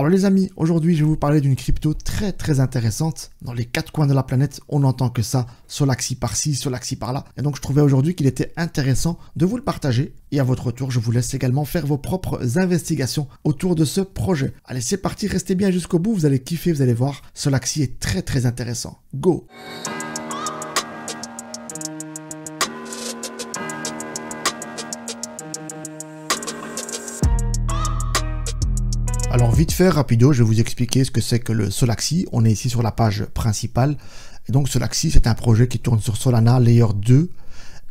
Alors les amis, aujourd'hui je vais vous parler d'une crypto très intéressante. Dans les quatre coins de la planète, on n'entend que ça, Solaxy par-ci, Solaxy par-là. Et donc je trouvais aujourd'hui qu'il était intéressant de vous le partager. Et à votre tour, je vous laisse également faire vos propres investigations autour de ce projet. Allez, c'est parti, restez bien jusqu'au bout, vous allez kiffer, vous allez voir. Solaxy est très intéressant. Go! Alors vite fait, rapido, je vais vous expliquer ce que c'est que le Solaxy. On est ici sur la page principale. Et donc Solaxy, c'est un projet qui tourne sur Solana Layer 2.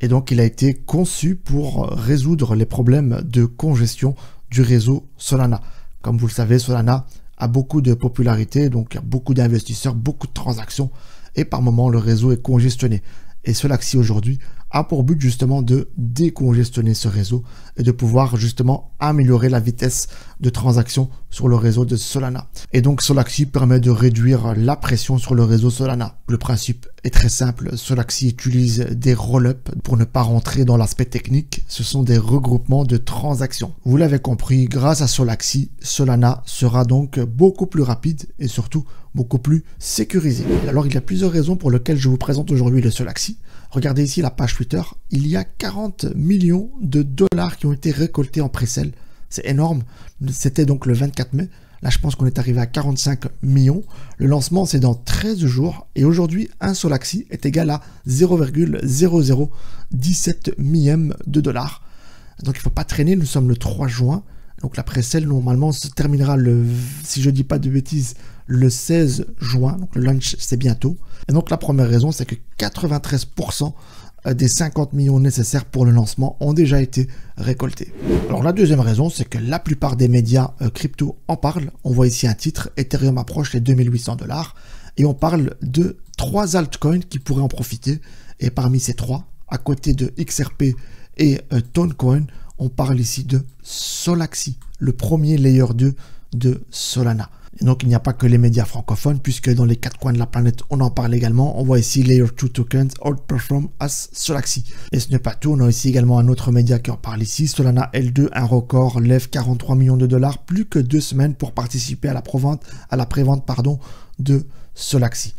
Et donc il a été conçu pour résoudre les problèmes de congestion du réseau Solana. Comme vous le savez, Solana a beaucoup de popularité, donc il y a beaucoup d'investisseurs, beaucoup de transactions. Et par moment, le réseau est congestionné. Et Solaxy aujourd'hui a pour but justement de décongestionner ce réseau et de pouvoir justement améliorer la vitesse de transaction sur le réseau de Solana. Et donc Solaxy permet de réduire la pression sur le réseau Solana. Le principe est très simple, Solaxy utilise des roll-up. Pour ne pas rentrer dans l'aspect technique, ce sont des regroupements de transactions. Vous l'avez compris, grâce à Solaxy, Solana sera donc beaucoup plus rapide et surtout beaucoup plus sécurisé. Alors il y a plusieurs raisons pour lesquelles je vous présente aujourd'hui le Solaxy. Regardez ici la page Twitter, il y a 40 millions de dollars qui ont été récoltés en pré-sale. C'est énorme, c'était donc le 24 mai. Là, je pense qu'on est arrivé à 45 millions. Le lancement, c'est dans 13 jours. Et aujourd'hui, un Solaxy est égal à 0,0017 millième de dollars. Donc, il ne faut pas traîner. Nous sommes le 3 juin. Donc, la pré-sale, normalement, se terminera si je ne dis pas de bêtises, le 16 juin. Donc, le launch, c'est bientôt. Et donc, la première raison, c'est que 93% des 50 millions nécessaires pour le lancement ont déjà été récoltés. Alors la deuxième raison, c'est que la plupart des médias crypto en parlent. On voit ici un titre, Ethereum approche les 2800 dollars et on parle de 3 altcoins qui pourraient en profiter. Et parmi ces 3, à côté de XRP et Toncoin, on parle ici de Solaxy, le premier layer 2 de Solana. Et donc, il n'y a pas que les médias francophones, puisque dans les quatre coins de la planète, on en parle également. On voit ici Layer 2 Tokens outperform as Solaxy. Et ce n'est pas tout, on a ici également un autre média qui en parle ici. Solana L2, un record, lève 43 millions de dollars, plus que 2 semaines pour participer à la prévente de Solaxy.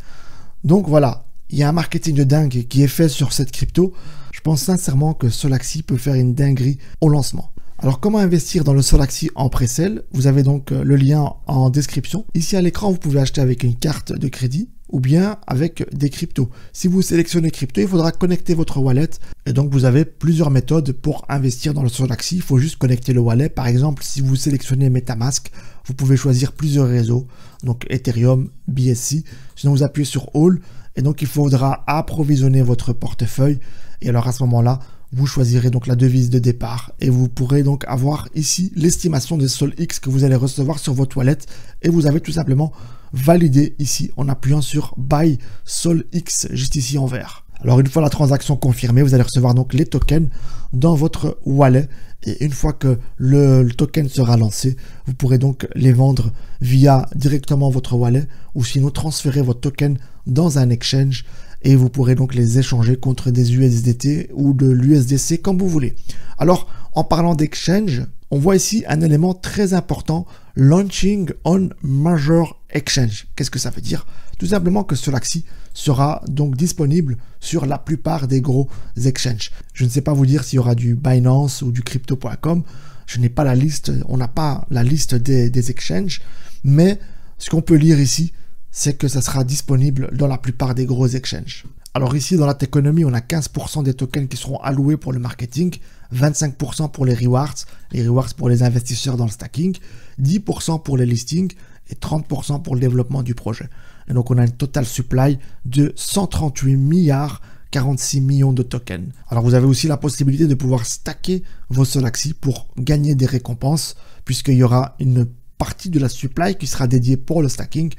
Donc voilà, il y a un marketing de dingue qui est fait sur cette crypto. Je pense sincèrement que Solaxy peut faire une dinguerie au lancement. Alors comment investir dans le Solaxy en pré-sale? Vous avez donc le lien en description. Ici à l'écran, vous pouvez acheter avec une carte de crédit ou bien avec des cryptos. Si vous sélectionnez crypto, il faudra connecter votre wallet. Et donc vous avez plusieurs méthodes pour investir dans le Solaxy. Il faut juste connecter le wallet. Par exemple, si vous sélectionnez MetaMask, vous pouvez choisir plusieurs réseaux. Donc Ethereum, BSC. Sinon vous appuyez sur All. Et donc il faudra approvisionner votre portefeuille. Et alors à ce moment-là, vous choisirez donc la devise de départ et vous pourrez donc avoir ici l'estimation de SolX que vous allez recevoir sur votre wallet et vous avez tout simplement validé ici en appuyant sur Buy SolX juste ici en vert. Alors une fois la transaction confirmée, vous allez recevoir donc les tokens dans votre wallet et une fois que le token sera lancé, vous pourrez donc les vendre via directement votre wallet ou sinon transférer votre token dans un exchange et vous pourrez donc les échanger contre des USDT ou de l'USDC comme vous voulez. Alors, en parlant d'exchange, on voit ici un élément très important, Launching on Major Exchange. Qu'est-ce que ça veut dire? Tout simplement que Solaxy sera donc disponible sur la plupart des gros exchanges. Je ne sais pas vous dire s'il y aura du Binance ou du Crypto.com. Je n'ai pas la liste, on n'a pas la liste des exchanges, mais ce qu'on peut lire ici, c'est que ça sera disponible dans la plupart des gros exchanges. Alors ici, dans la Techonomy, on a 15% des tokens qui seront alloués pour le marketing, 25% pour les rewards pour les investisseurs dans le stacking, 10% pour les listings et 30% pour le développement du projet. Et donc, on a une total supply de 138 milliards 46 millions de tokens. Alors, vous avez aussi la possibilité de pouvoir stacker vos Solaxy pour gagner des récompenses, puisqu'il y aura une partie de la supply qui sera dédiée pour le stacking.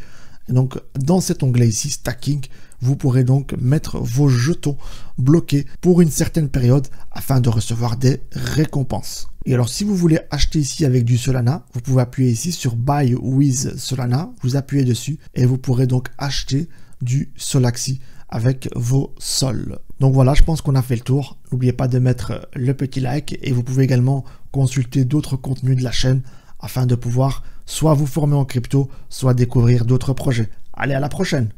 Et donc, dans cet onglet ici, Stacking, vous pourrez donc mettre vos jetons bloqués pour une certaine période afin de recevoir des récompenses. Et alors, si vous voulez acheter ici avec du Solana, vous pouvez appuyer ici sur Buy with Solana, vous appuyez dessus et vous pourrez donc acheter du Solaxy avec vos sols. Donc voilà, je pense qu'on a fait le tour. N'oubliez pas de mettre le petit like et vous pouvez également consulter d'autres contenus de la chaîne afin de pouvoir soit vous former en crypto, soit découvrir d'autres projets. Allez, à la prochaine!